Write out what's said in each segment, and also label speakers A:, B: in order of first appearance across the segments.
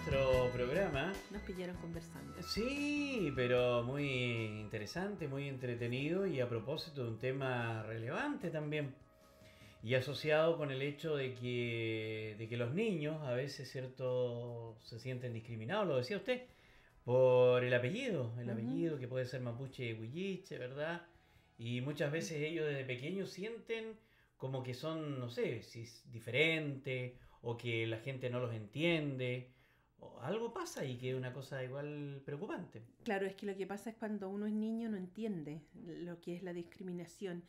A: nuestro programa.
B: Nos pillaron conversando.
A: Sí, pero muy interesante, muy entretenido y a propósito de un tema relevante también. Y asociado con el hecho de que los niños a veces, ¿cierto?, se sienten discriminados, lo decía usted, por el apellido que puede ser mapuche huilliche, ¿verdad? Y muchas veces ellos desde pequeños sienten como que son, no sé, si es diferente o que la gente no los entiende. O algo pasa y que es una cosa igual preocupante.
B: Claro, es que lo que pasa es cuando uno es niño no entiende lo que es la discriminación.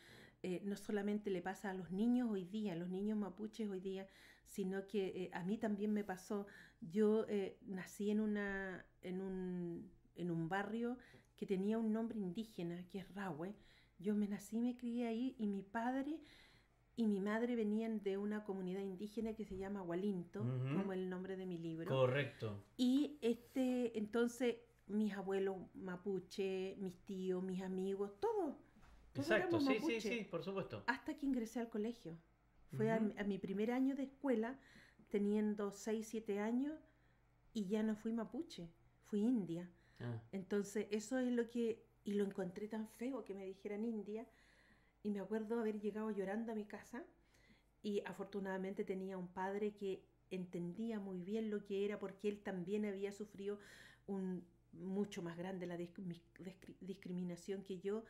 B: No solamente le pasa a los niños hoy día, a los niños mapuches hoy día, sino que a mí también me pasó. Yo nací en un barrio que tenía un nombre indígena, que es Rahue. Yo me nací y me crié ahí y mi padre y mi madre venían de una comunidad indígena que se llama Hualinto, como el nombre de mi libro.
A: Correcto.
B: Y entonces mis abuelos mapuche, mis tíos, mis amigos, todos
A: Exacto,
B: éramos
A: sí,
B: mapuche.
A: sí, por supuesto.
B: Hasta que ingresé al colegio. Fue a mi primer año de escuela, teniendo 6, 7 años, y ya no fui mapuche, fui india.
A: Ah.
B: Entonces eso es lo que, y lo encontré tan feo que me dijeran india, y me acuerdo haber llegado llorando a mi casa, y afortunadamente tenía un padre que entendía muy bien lo que era, porque él también había sufrido mucho más grande la discriminación que yo,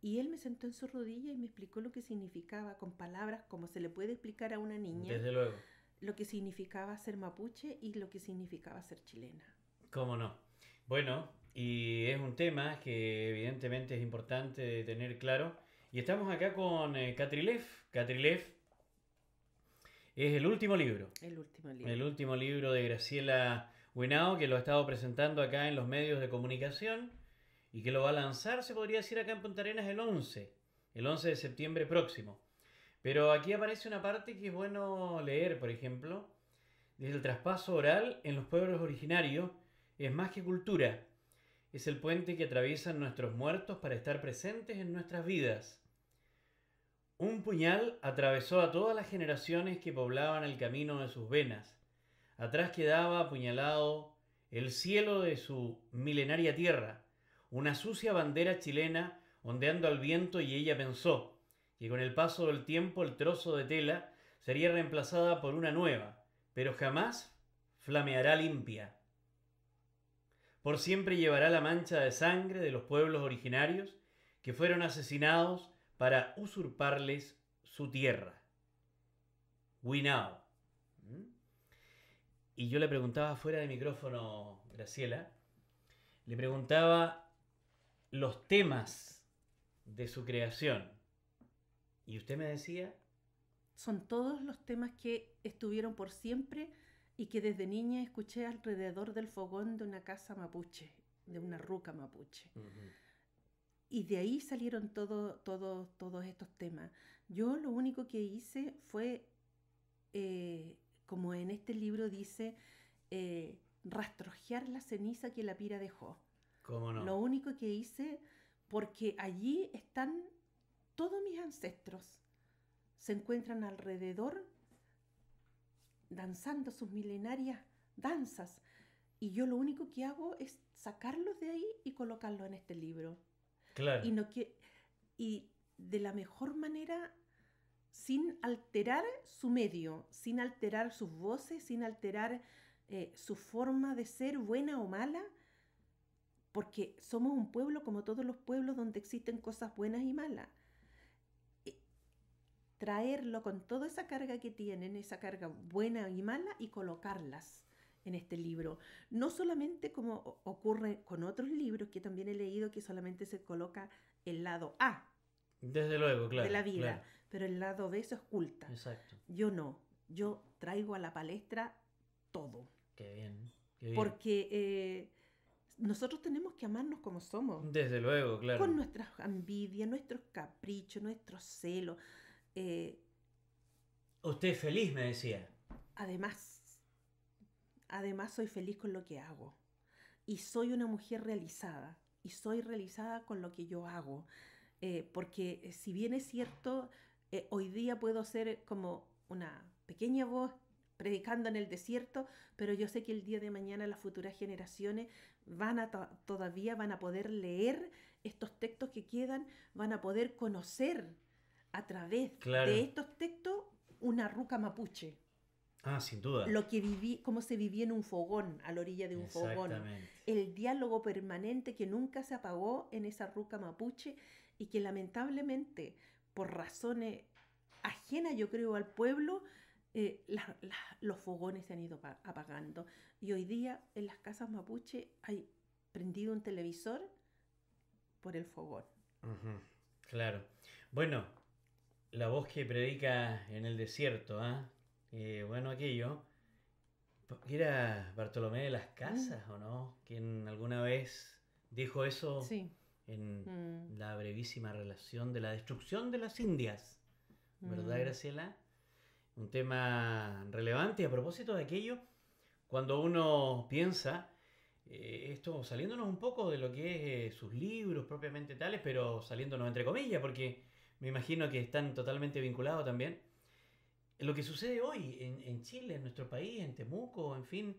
B: y él me sentó en su rodilla y me explicó lo que significaba, con palabras como se le puede explicar a una niña.
A: Desde luego.
B: Lo que significaba ser mapuche y lo que significaba ser chilena.
A: ¿Cómo no? Bueno, y es un tema que evidentemente es importante de tener claro. Y estamos acá con Catrilev. Catrilev es el último libro.
B: El último libro.
A: El último libro de Graciela Huinao, que lo ha estado presentando acá en los medios de comunicación y que lo va a lanzar, se podría decir, acá en Punta Arenas el 11 de septiembre próximo. Pero aquí aparece una parte que es bueno leer, por ejemplo. Desde el traspaso oral en los pueblos originarios es más que cultura. Es el puente que atraviesan nuestros muertos para estar presentes en nuestras vidas. Un puñal atravesó a todas las generaciones que poblaban el camino de sus venas. Atrás quedaba apuñalado el cielo de su milenaria tierra, una sucia bandera chilena ondeando al viento, y ella pensó que con el paso del tiempo el trozo de tela sería reemplazada por una nueva, pero jamás flameará limpia. Por siempre llevará la mancha de sangre de los pueblos originarios que fueron asesinados para usurparles su tierra. Huinao. Y yo le preguntaba fuera de micrófono, Graciela, le preguntaba los temas de su creación. Y usted me decía...
B: Son todos los temas que estuvieron por siempre y que desde niña escuché alrededor del fogón de una casa mapuche, de una ruca mapuche. Y de ahí salieron todos estos temas. Yo lo único que hice fue, como en este libro dice, rastrojear la ceniza que la pira dejó.
A: ¿Cómo no?
B: Lo único que hice, porque allí están todos mis ancestros. Se encuentran alrededor danzando sus milenarias danzas. Y yo lo único que hago es sacarlos de ahí y colocarlos en este libro.
A: Claro.
B: Y de la mejor manera, sin alterar su medio, sin alterar sus voces, sin alterar su forma de ser, buena o mala, porque somos un pueblo como todos los pueblos donde existen cosas buenas y malas. Traerlo con toda esa carga que tienen, esa carga buena y mala, y colocarlas en este libro. No solamente como ocurre con otros libros que también he leído, que solamente se coloca el lado A.
A: Desde luego, claro,
B: de la vida,
A: claro.
B: Pero el lado B se oculta.
A: Exacto.
B: Yo no, yo traigo a la palestra todo.
A: Qué bien, qué bien.
B: Porque nosotros tenemos que amarnos como somos.
A: Desde luego, claro.
B: Con nuestras envidias, nuestros caprichos, nuestros celos.
A: Usted es feliz, me decía.
B: Además soy feliz con lo que hago. Y soy una mujer realizada. Y soy realizada con lo que yo hago. Porque si bien es cierto, hoy día puedo ser como una pequeña voz predicando en el desierto, pero yo sé que el día de mañana las futuras generaciones todavía van a poder leer estos textos que quedan, van a poder conocer a través de
A: Claro.
B: estos textos una ruca mapuche.
A: Ah, sin duda.
B: Lo que viví, cómo se vivía en un fogón, a la orilla de un fogón,
A: Exactamente.
B: el diálogo permanente que nunca se apagó en esa ruca mapuche y que lamentablemente, por razones ajenas, yo creo, al pueblo, los fogones se han ido apagando. Y hoy día en las casas mapuche hay prendido un televisor por el fogón.
A: Ujú, claro. Bueno, la voz que predica en el desierto, ¿ah? Bueno, aquello. ¿Era Bartolomé de las
B: Mm,
A: Casas o no? Quien alguna vez dijo eso
B: sí.
A: en
B: Mm,
A: la brevísima relación de la destrucción de las Indias. ¿Verdad,
B: mm,
A: Graciela? Un tema relevante. A propósito de aquello, cuando uno piensa, esto saliéndonos un poco de lo que es sus libros propiamente tales, pero saliéndonos entre comillas, porque me imagino que están totalmente vinculados también. Lo que sucede hoy en Chile, en nuestro país, en Temuco, en fin,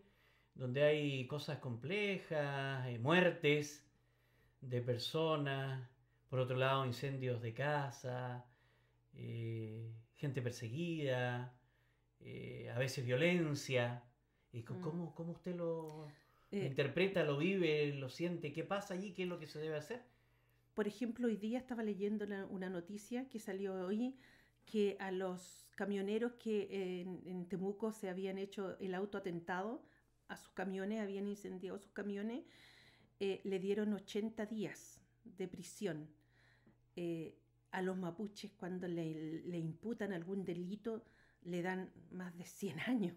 A: donde hay cosas complejas, muertes de personas, por otro lado incendios de casa, gente perseguida, a veces violencia. ¿Y
B: mm.
A: cómo usted lo
B: Eh,
A: interpreta, lo vive, lo siente? ¿Qué pasa allí? ¿Qué es lo que se debe hacer?
B: por ejemplo, hoy día estaba leyendo una noticia que salió hoy que a los camioneros que en Temuco se habían hecho el autoatentado a sus camiones, habían incendiado sus camiones, le dieron 80 días de prisión. A los mapuches cuando le imputan algún delito le dan más de 100 años.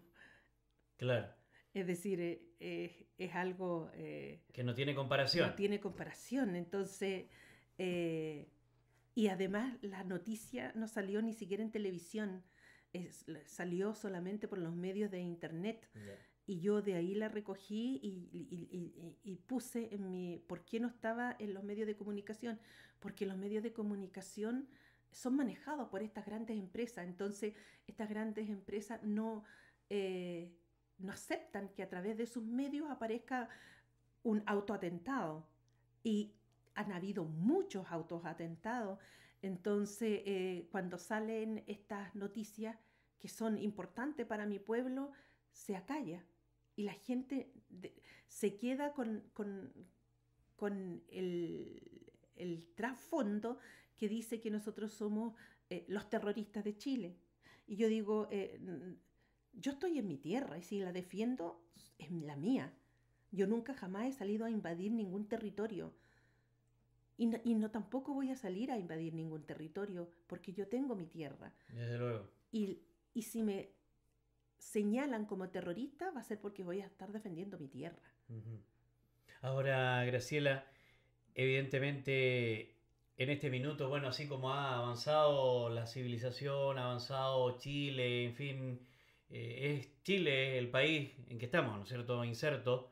A: Claro,
B: Es decir, es algo
A: que no tiene
B: no
A: comparación.
B: tiene comparación. Entonces, eh, y además la noticia no salió ni siquiera en televisión, salió solamente por los medios de internet.
A: Ya.
B: Y yo de ahí la recogí y puse en mi... ¿Por qué no estaba en los medios de comunicación? Porque los medios de comunicación son manejados por estas grandes empresas. Entonces, estas grandes empresas eh, no aceptan que a través de sus medios aparezca un autoatentado. Y han habido muchos autoatentados. Entonces, cuando salen estas noticias que son importantes para mi pueblo, se acalla. Y la gente se queda con el trasfondo que dice que nosotros somos los terroristas de Chile. Y yo digo, yo estoy en mi tierra y si la defiendo, es la mía. Yo nunca jamás he salido a invadir ningún territorio. Y no tampoco voy a salir a invadir ningún territorio porque yo tengo mi tierra.
A: Desde luego.
B: Y, y si me señalan como terrorista va a ser porque voy a estar defendiendo mi tierra.
A: Ujú. Ahora, Graciela, evidentemente en este minuto, bueno, así como ha avanzado la civilización, ha avanzado Chile, en fin, es Chile el país en que estamos, ¿no es cierto?, inserto.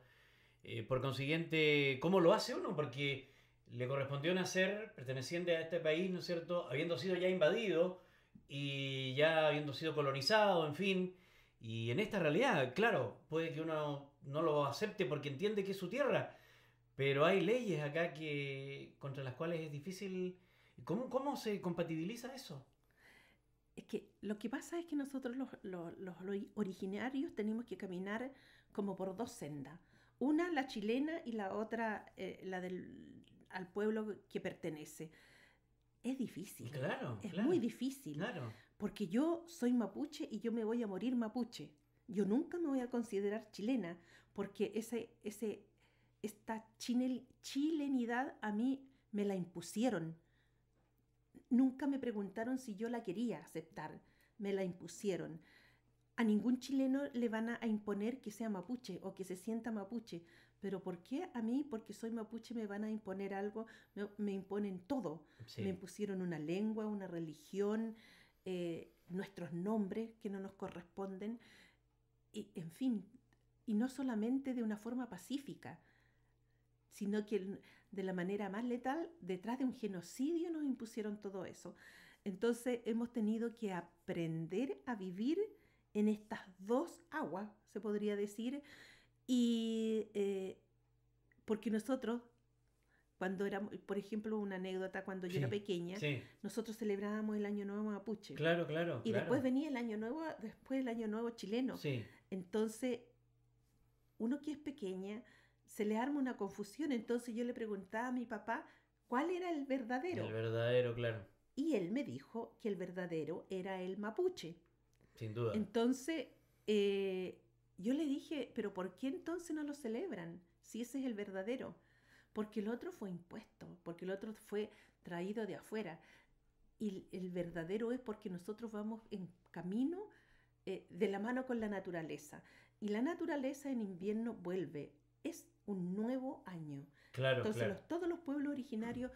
A: Por consiguiente, ¿cómo lo hace uno? Porque le correspondió nacer perteneciente a este país, ¿no es cierto?, habiendo sido ya invadido y ya habiendo sido colonizado, en fin. Y en esta realidad, claro, puede que uno no lo acepte porque entiende que es su tierra, pero hay leyes acá contra las cuales es difícil. ¿Cómo se compatibiliza eso?
B: Es que lo que pasa es que nosotros los originarios tenemos que caminar como por dos sendas. Una la chilena y la otra la al pueblo que pertenece. Es difícil,
A: Claro,
B: es
A: claro,
B: muy difícil,
A: claro.
B: porque yo soy mapuche y yo me voy a morir mapuche. Yo nunca me voy a considerar chilena, porque esta chilenidad a mí me la impusieron. Nunca me preguntaron si yo la quería aceptar, me la impusieron. A ningún chileno le van a imponer que sea mapuche o que se sienta mapuche. ¿Pero por qué a mí, porque soy mapuche, me van a imponer algo? Me imponen todo. Me
A: Sí,
B: impusieron una lengua, una religión, nuestros nombres que no nos corresponden. Y, en fin, y no solamente de una forma pacífica, sino que de la manera más letal, detrás de un genocidio nos impusieron todo eso. Entonces hemos tenido que aprender a vivir en estas dos aguas, se podría decir, y porque nosotros, cuando éramos, por ejemplo, una anécdota, cuando yo era
A: Sí,
B: pequeña,
A: sí.
B: nosotros celebrábamos el Año Nuevo Mapuche.
A: Claro, claro,
B: Y después
A: claro.
B: venía el Año Nuevo, después el Año Nuevo chileno.
A: Sí,
B: Entonces, uno que es pequeña, se le arma una confusión. Entonces yo le preguntaba a mi papá cuál era el verdadero.
A: el verdadero, claro.
B: Y él me dijo que el verdadero era el mapuche.
A: Sin duda.
B: Entonces, yo le dije, pero ¿por qué entonces no lo celebran? Si ese es el verdadero. Porque el otro fue impuesto, porque el otro fue traído de afuera. Y el verdadero es porque nosotros vamos en camino de la mano con la naturaleza. Y la naturaleza en invierno vuelve. Es un nuevo año.
A: Claro,
B: Entonces,
A: claro.
B: todos los pueblos originarios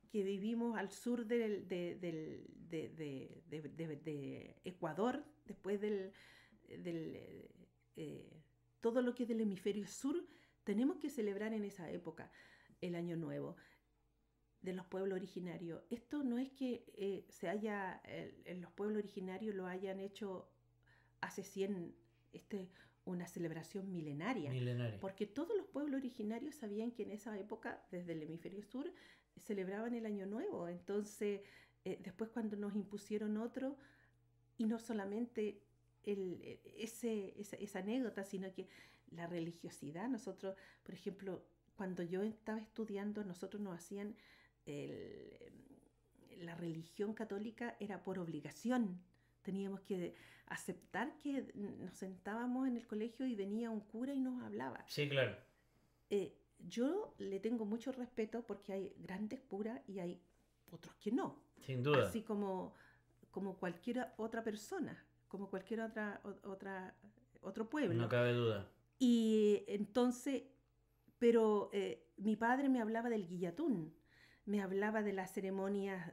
B: que vivimos al sur de Ecuador, después del todo lo que es del hemisferio sur, tenemos que celebrar en esa época el Año Nuevo de los pueblos originarios. Esto no es que los pueblos originarios lo hayan hecho hace 100, una celebración milenaria,
A: Milenario.
B: porque todos los pueblos originarios sabían que en esa época, desde el hemisferio sur, celebraban el Año Nuevo. Entonces, después cuando nos impusieron otro, y no solamente esa anécdota, sino que la religiosidad. Nosotros, por ejemplo, cuando yo estaba estudiando, nosotros nos hacían la religión católica era por obligación. Teníamos que aceptar que nos sentábamos en el colegio y venía un cura y nos hablaba.
A: Sí, claro.
B: Yo le tengo mucho respeto porque hay grandes curas y hay otros que no.
A: Sin duda.
B: Así como cualquier otra persona, como cualquier otro pueblo.
A: No cabe duda.
B: Y entonces, pero mi padre me hablaba del guillatún, me hablaba de las ceremonias,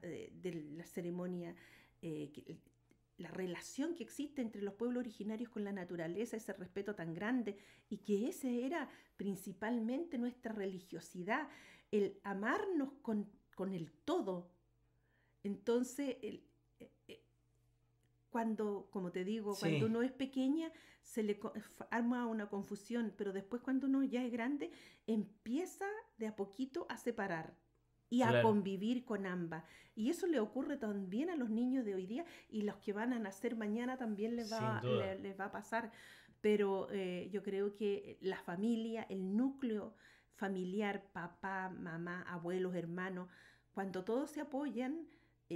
B: la relación que existe entre los pueblos originarios con la naturaleza, ese respeto tan grande, y que ese era principalmente nuestra religiosidad, el amarnos con el todo. Entonces, cuando, como te digo,
A: Sí.
B: cuando uno es pequeña, se le arma una confusión, pero después cuando uno ya es grande, empieza de a poquito a separar y a
A: Claro.
B: convivir con ambas. Y eso le ocurre también a los niños de hoy día, y los que van a nacer mañana también les va a pasar. Pero yo creo que la familia, el núcleo familiar, papá, mamá, abuelos, hermanos, cuando todos se apoyan,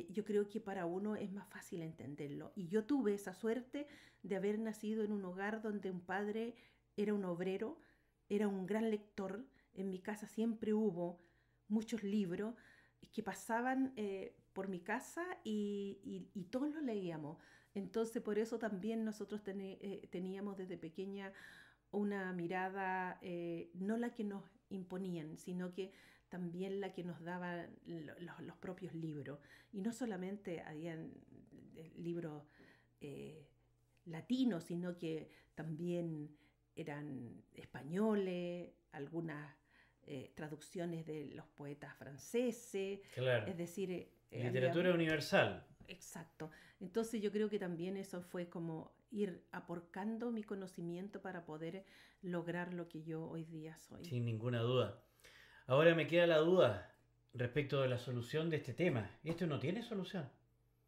B: yo creo que para uno es más fácil entenderlo. Y yo tuve esa suerte de haber nacido en un hogar donde un padre era un obrero, era un gran lector. En mi casa siempre hubo muchos libros que pasaban por mi casa y todos los leíamos. Entonces, por eso también nosotros teníamos desde pequeña una mirada, no la que nos imponían, sino que también la que nos daban los propios libros. Y no solamente habían libros latinos, sino que también eran españoles, algunas traducciones de los poetas franceses.
A: Claro.
B: Es decir,
A: literatura universal.
B: Exacto. Entonces yo creo que también eso fue como ir aporcando mi conocimiento para poder lograr lo que yo hoy día soy.
A: Sin ninguna duda. Ahora me queda la duda respecto de la solución de este tema. ¿Esto no tiene solución?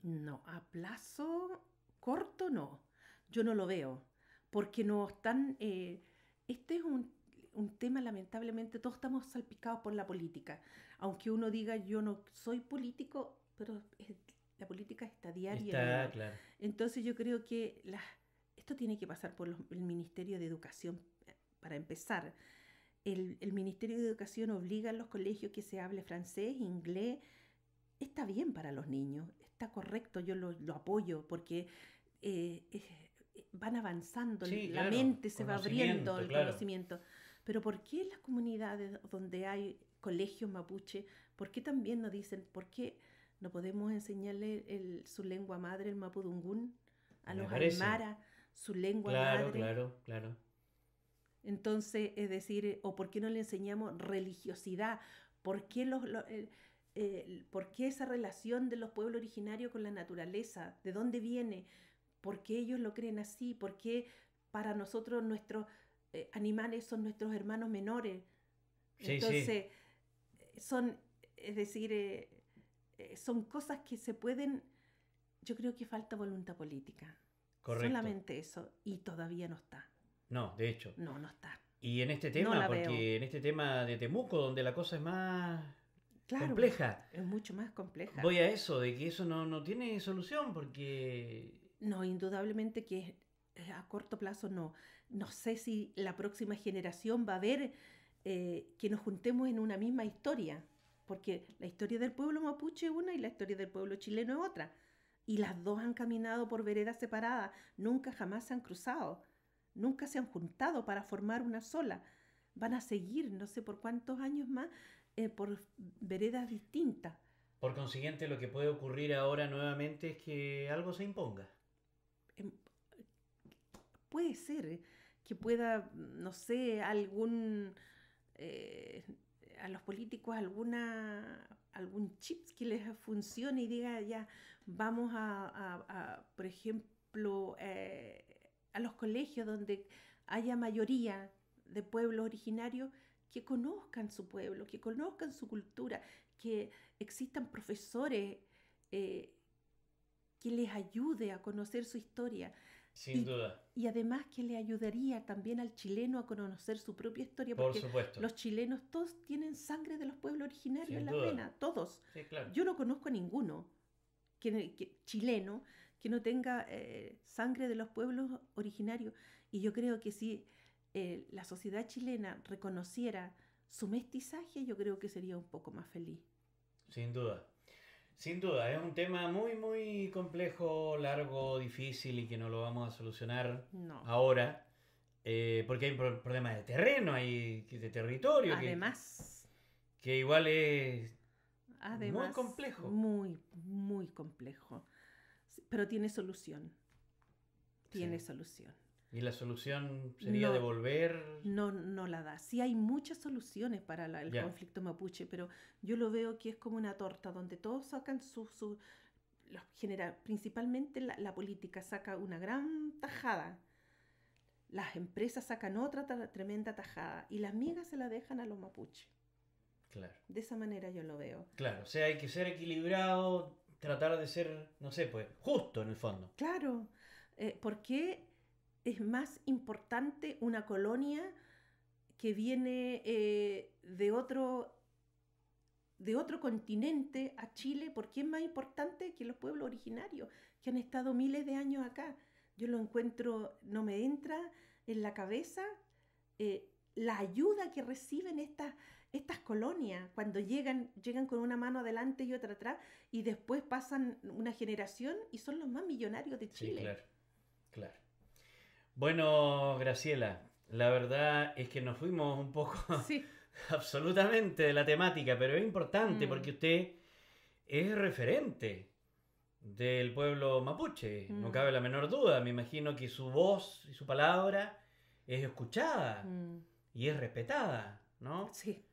B: No, a plazo corto no. Yo no lo veo. Porque no están... este es un tema, lamentablemente, todos estamos salpicados por la política. Aunque uno diga yo no soy político, pero la política está diaria.
A: Está, claro.
B: Entonces yo creo que esto tiene que pasar por el Ministerio de Educación para empezar. El Ministerio de Educación obliga a los colegios que se hable francés, inglés. Está bien para los niños, está correcto, yo lo apoyo porque van avanzando,
A: Sí,
B: la
A: claro,
B: mente se va abriendo, el
A: claro.
B: conocimiento. Pero ¿por qué en las comunidades donde hay colegios mapuche, por qué también nos dicen, por qué no podemos enseñarle su lengua madre, el mapudungún, a los aymara, su lengua madre?
A: Claro.
B: Entonces, es decir, o por qué no le enseñamos religiosidad, por qué ¿por qué esa relación de los pueblos originarios con la naturaleza? ¿De dónde viene? por qué ellos lo creen así, por qué para nosotros nuestros animales son nuestros hermanos menores.
A: Sí, sí,
B: Entonces, son, es decir, son cosas que se pueden, yo creo que falta voluntad política.
A: correcto.
B: Solamente eso, y todavía no está.
A: No, de hecho.
B: No, no está.
A: Y en este
B: No
A: tema,
B: la veo.
A: porque en este tema de Temuco, donde la cosa es más
B: Claro,
A: compleja,
B: es mucho más compleja.
A: voy a eso, de que eso no tiene solución, porque...
B: No, indudablemente que a corto plazo no. No sé si la próxima generación va a ver que nos juntemos en una misma historia, porque la historia del pueblo mapuche es una y la historia del pueblo chileno es otra. Y las dos han caminado por veredas separadas, nunca jamás se han cruzado, nunca se han juntado para formar una sola. Van a seguir, no sé por cuántos años más, por veredas distintas.
A: Por consiguiente, lo que puede ocurrir ahora nuevamente es que algo se imponga.
B: Em, Puede ser que pueda, no sé, eh, a los políticos algún chip que les funcione y diga ya, vamos por ejemplo, a los colegios donde haya mayoría de pueblos originarios que conozcan su pueblo, que conozcan su cultura, que existan profesores eh, que les ayude a conocer su historia
A: Sin
B: y,
A: duda,
B: y además que le ayudaría también al chileno a conocer su propia historia,
A: por
B: porque
A: supuesto,
B: los chilenos todos tienen sangre de los pueblos originarios en
A: sin
B: las
A: duda.
B: venas, todos.
A: Sí, claro.
B: Yo no conozco a ninguno chileno que no tenga sangre de los pueblos originarios, y yo creo que si la sociedad chilena reconociera su mestizaje, yo creo que sería un poco más feliz.
A: Sin duda. Sin duda, es un tema muy, muy complejo, largo, difícil y que no lo vamos a solucionar
B: No.
A: ahora, porque hay problemas de terreno, hay de territorio,
B: Además,
A: que igual es muy
B: además,
A: complejo.
B: muy, muy complejo. Sí, pero tiene solución, tiene
A: Sí.
B: solución.
A: Y la solución sería
B: No,
A: devolver...
B: no la da. Sí hay muchas soluciones para el
A: Ya,
B: conflicto mapuche, pero yo lo veo que es como una torta donde todos sacan principalmente la política saca una gran tajada, las empresas sacan otra tremenda tajada y las migas se la dejan a los mapuches.
A: claro.
B: De esa manera yo lo veo.
A: Claro, o sea, hay que ser equilibrado, tratar de ser, no sé, pues, justo en el fondo.
B: Claro, ¿por qué es más importante una colonia que viene de otro continente a Chile? ¿Por qué es más importante que los pueblos originarios que han estado miles de años acá? Yo lo encuentro, no me entra en la cabeza la ayuda que reciben estas colonias cuando llegan con una mano adelante y otra atrás y después pasan una generación y son los más millonarios de
A: Sí,
B: Chile.
A: claro, claro. Bueno, Graciela, la verdad es que nos fuimos un poco
B: Sí.
A: absolutamente de la temática, pero es importante
B: Mm,
A: porque usted es referente del pueblo mapuche, no
B: mm,
A: cabe la menor duda. Me imagino que su voz y su palabra es escuchada
B: mm.
A: y es respetada, ¿no?
B: Sí.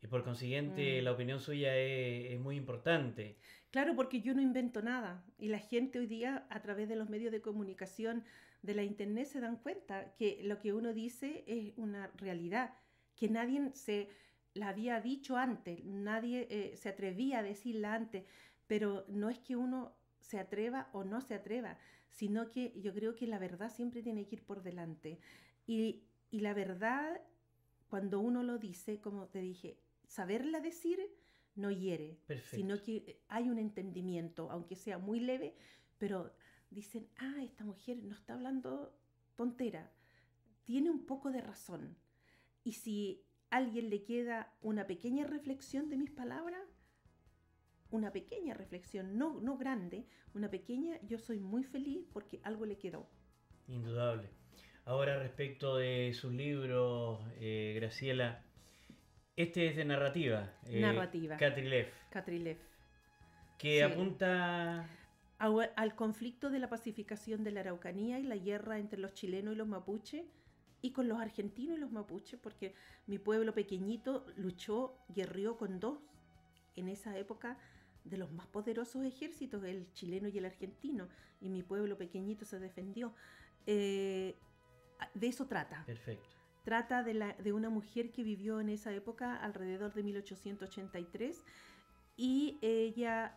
A: Y por consiguiente
B: Mm.
A: la opinión suya es muy importante.
B: Claro, porque yo no invento nada y la gente hoy día a través de los medios de comunicación de la internet se dan cuenta que lo que uno dice es una realidad, que nadie se la había dicho antes, nadie se atrevía a decirla antes, pero no es que uno se atreva o no se atreva, sino que yo creo que la verdad siempre tiene que ir por delante. Y la verdad, cuando uno lo dice, como te dije, saberla decir no hiere,
A: Perfecto.
B: sino que hay un entendimiento, aunque sea muy leve, pero dicen, ah, esta mujer no está hablando tontera, tiene un poco de razón. Y si a alguien le queda una pequeña reflexión de mis palabras, una pequeña reflexión, no grande, una pequeña, yo soy muy feliz porque algo le quedó.
A: Indudable. Ahora respecto de sus libros, Graciela, este es de narrativa,
B: Narrativa,
A: Catrilev,
B: Catrilev.
A: que
B: Sí.
A: apunta...
B: Al conflicto de la pacificación de la Araucanía y la guerra entre los chilenos y los mapuches y con los argentinos y los mapuches, porque mi pueblo pequeñito luchó, guerrió con dos en esa época de los más poderosos ejércitos, el chileno y el argentino, y mi pueblo pequeñito se defendió. De eso trata.
A: Perfecto.
B: Trata de una mujer que vivió en esa época, alrededor de 1883, y ella,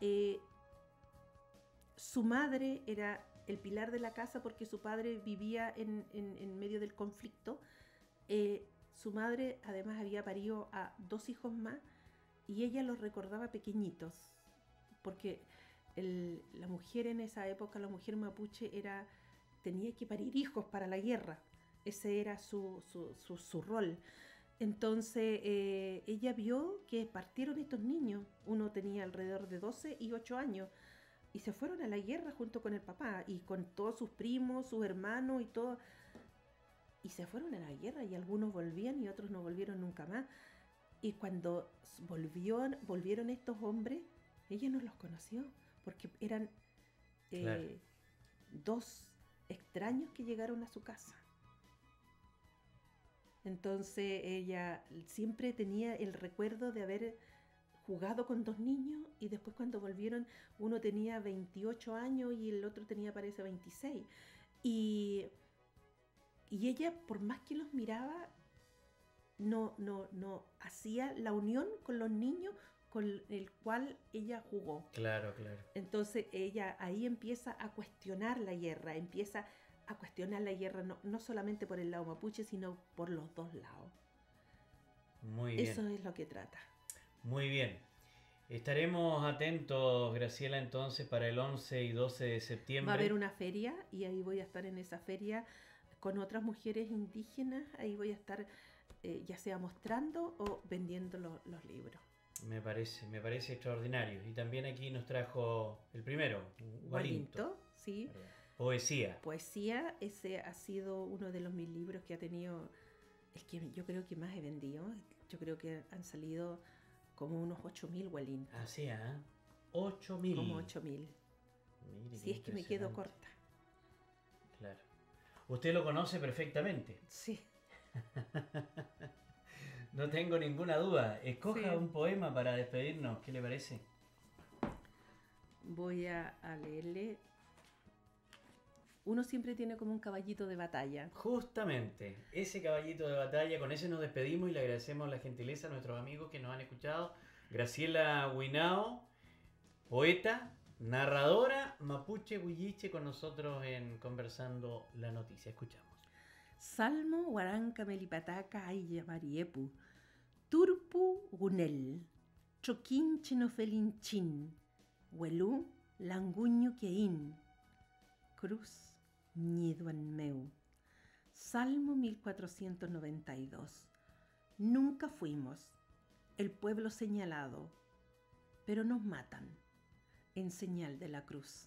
B: su madre era el pilar de la casa porque su padre vivía en medio del conflicto. Su madre además había parido a 2 hijos más y ella los recordaba pequeñitos, porque la mujer en esa época, la mujer mapuche, tenía que parir hijos para la guerra. Ese era su rol. Entonces ella vio que partieron estos niños. Uno tenía alrededor de 12 y 8 años. Y se fueron a la guerra junto con el papá y con todos sus primos, sus hermanos y todo. Y se fueron a la guerra y algunos volvían y otros no volvieron nunca más. Y cuando volvieron estos hombres, ella no los conoció porque eran
A: Claro.
B: 2 extraños que llegaron a su casa. Entonces ella siempre tenía el recuerdo de haber jugado con 2 niños y después cuando volvieron uno tenía 28 años y el otro tenía parece 26. Y ella, por más que los miraba, no hacía la unión con los niños con el cual ella jugó.
A: Claro, claro.
B: Entonces ella ahí empieza a cuestionar la guerra, no solamente por el lado mapuche, sino por los 2 lados.
A: Muy bien.
B: Eso es lo que trata.
A: Muy bien. Estaremos atentos, Graciela, entonces para el 11 y 12 de septiembre.
B: Va a haber una feria y ahí voy a estar en esa feria con otras mujeres indígenas. Ahí voy a estar ya sea mostrando o vendiendo los libros.
A: Me parece extraordinario. Y también aquí nos trajo el primero, Gualinto.
B: Sí.
A: Poesía.
B: Poesía, ese ha sido uno de mis libros que ha tenido, el que yo creo que más he vendido. Yo creo que han salido como unos 8.000 Gualintos.
A: Así, ¿ah? 8.000.
B: Como 8.000. Si es que me quedo corta.
A: Claro. Usted lo conoce perfectamente.
B: Sí.
A: No tengo ninguna duda. Escoja
B: Sí.
A: un poema para despedirnos. ¿Qué le parece?
B: Voy a leerle. Uno siempre tiene como un caballito de batalla.
A: Justamente, ese caballito de batalla, con ese nos despedimos y le agradecemos la gentileza a nuestros amigos que nos han escuchado. Graciela Huinao, poeta, narradora, mapuche, huilliche, con nosotros en Conversando la Noticia. Escuchamos.
B: Salmo Huaranca Melipataca Aya Mariepu, Turpu Gunel, Choquinche no Felinchin, Huelú Languño Queín, Cruz Ñiduan Meu. Salmo 1492. Nunca fuimos el pueblo señalado, pero nos matan en señal de la cruz.